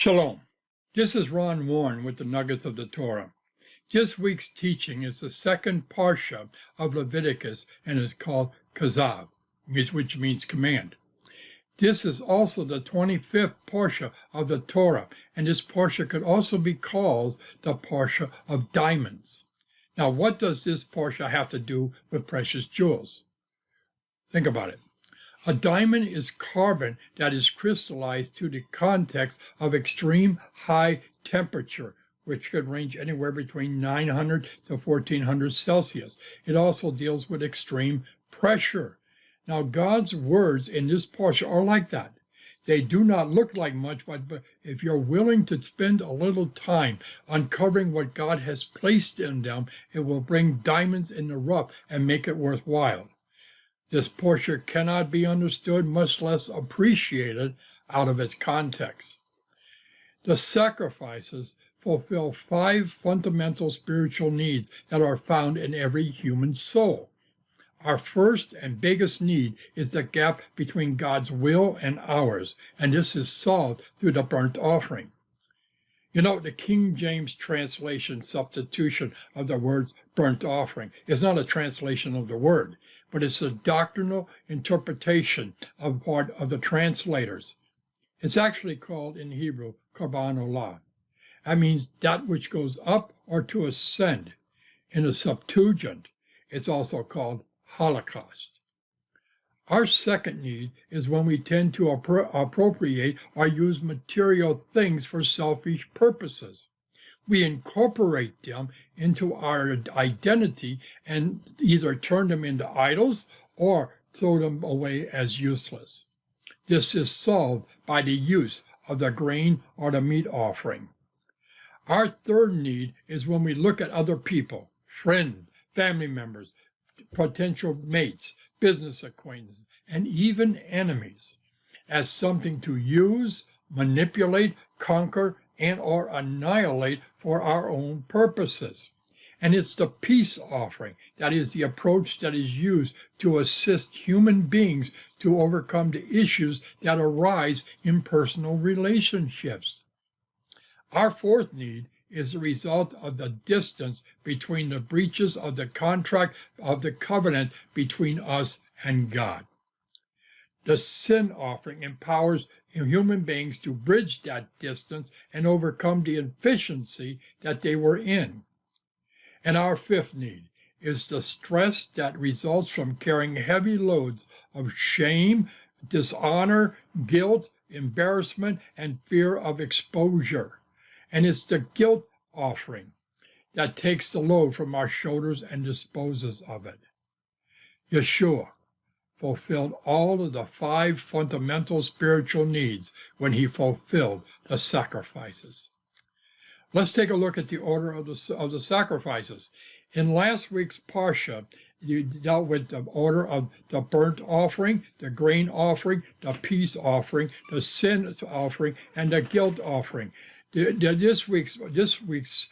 Shalom. This is Ron Warren with the Nuggets of the Torah. This week's teaching is the second parsha of Leviticus and is called 𝐍𝐔𝐆𝐆𝐄, which means command. This is also the 25th parsha of the Torah, and this parsha could also be called the parsha of diamonds. Now, what does this parsha have to do with precious jewels? Think about it. A diamond is carbon that is crystallized to the context of extreme high temperature, which could range anywhere between 900 to 1400 Celsius. It also deals with extreme pressure. Now, God's words in this parsha are like that. They do not look like much, but if you're willing to spend a little time uncovering what God has placed in them, it will bring diamonds in the rough and make it worthwhile. This parsha cannot be understood, much less appreciated, out of its context. The sacrifices fulfill 5 fundamental spiritual needs that are found in every human soul. Our first and biggest need is the gap between God's will and ours, and this is solved through the burnt offering. You know, the King James translation substitution of the words burnt offering is not a translation of the word, but it's a doctrinal interpretation of part of the translators. It's actually called in Hebrew, korban olah. That means that which goes up or to ascend. In the Septuagint, it's also called Holocaust. Our second need is when we tend to appropriate or use material things for selfish purposes. We incorporate them into our identity and either turn them into idols or throw them away as useless. This is solved by the use of the grain or the meat offering. Our third need is when we look at other people, friends, family members, potential mates, business acquaintances, and even enemies, as something to use, manipulate, conquer, and or annihilate for our own purposes. And it's the peace offering that is the approach that is used to assist human beings to overcome the issues that arise in personal relationships. Our fourth need is the result of the distance between the breaches of the contract of the covenant between us and God. The sin offering empowers human beings to bridge that distance and overcome the inefficiency that they were in. And our fifth need is the stress that results from carrying heavy loads of shame, dishonor, guilt, embarrassment, and fear of exposure. And it's the guilt offering that takes the load from our shoulders and disposes of it. Yeshua fulfilled all of the 5 fundamental spiritual needs when he fulfilled the sacrifices. Let's take a look at the order of the sacrifices. In last week's parsha, you dealt with the order of the burnt offering, the grain offering, the peace offering, the sin offering, and the guilt offering. This week's parsha,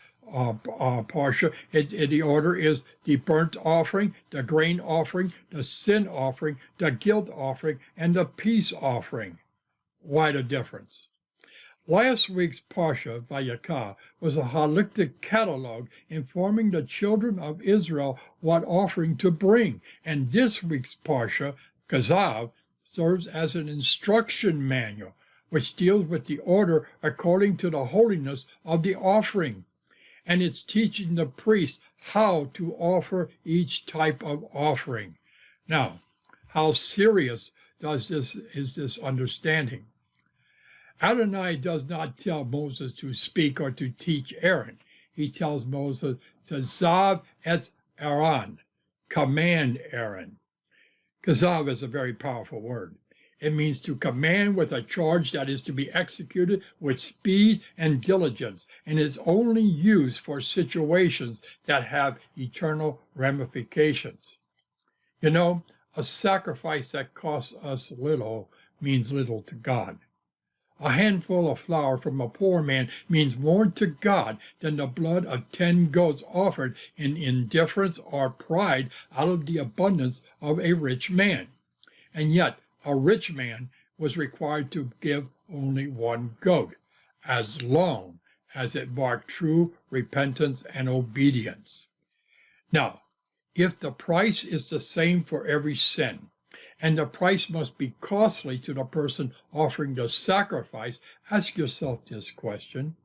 the order is the burnt offering, the grain offering, the sin offering, the guilt offering, and the peace offering. Why the difference? Last week's parsha, 𝐍𝐿𝐿𝐿, was a holistic catalog informing the children of Israel what offering to bring, and this week's parsha, 𝐍𝐶𝐆𝐆𝐄, serves as an instruction manual, which deals with the order according to the holiness of the offering. And it's teaching the priest how to offer each type of offering. Now, how serious is this understanding? Adonai does not tell Moses to speak or to teach Aaron. He tells Moses to 𝐍𝐶𝐆𝐵, command Aaron. 𝐍𝐶𝐆 is a very powerful word. It means to command with a charge that is to be executed with speed and diligence, and is only used for situations that have eternal ramifications. You know, a sacrifice that costs us little means little to God. A handful of flour from a poor man means more to God than the blood of 10 goats offered in indifference or pride out of the abundance of a rich man. And yet, a rich man was required to give only 1 goat. as long as it marked true repentance and obedience. Now, if the price is the same for every sin, and the price must be costly to the person offering the sacrifice, ask yourself this question.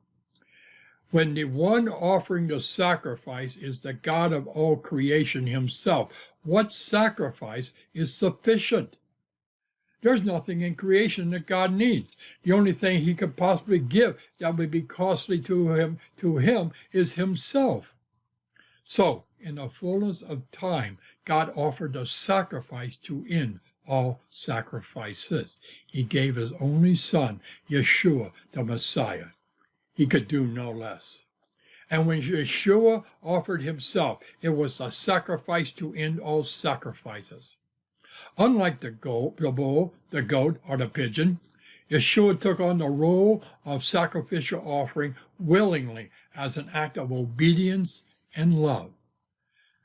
When the one offering the sacrifice is the God of all creation himself, what sacrifice is sufficient? There's nothing in creation that God needs. The only thing he could possibly give that would be costly to him is himself. So, in the fullness of time, God offered a sacrifice to end all sacrifices. He gave his only son, Yeshua, the Messiah. He could do no less. And when Yeshua offered himself, it was a sacrifice to end all sacrifices. Unlike the bull, the goat, or the pigeon, Yeshua took on the role of sacrificial offering willingly as an act of obedience and love.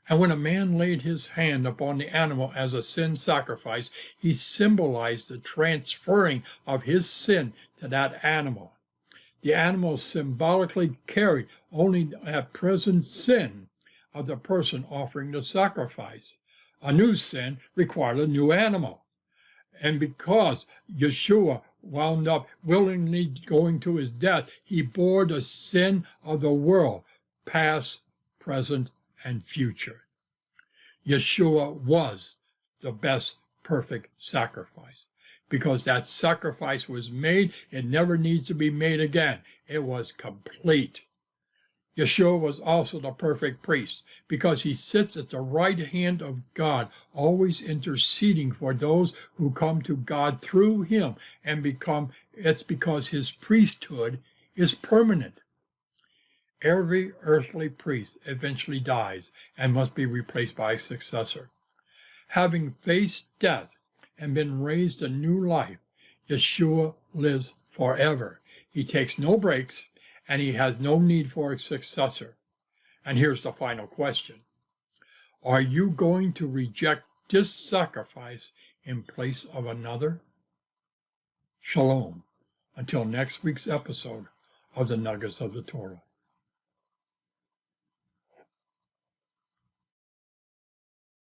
And when a man laid his hand upon the animal as a sin sacrifice, he symbolized the transferring of his sin to that animal. The animal symbolically carried only that present sin of the person offering the sacrifice. A new sin required a new animal. And because Yeshua wound up willingly going to his death, he bore the sin of the world, past, present, and future. Yeshua was the best perfect sacrifice. Because that sacrifice was made, it never needs to be made again. It was complete. Yeshua was also the perfect priest, because he sits at the right hand of God, always interceding for those who come to God through him, and it's because his priesthood is permanent. Every earthly priest eventually dies and must be replaced by a successor. Having faced death and been raised to new life, Yeshua lives forever. He takes no breaks, and he has no need for a successor. And here's the final question. Are you going to reject this sacrifice in place of another? Shalom. Until next week's episode of the Nuggets of the Torah.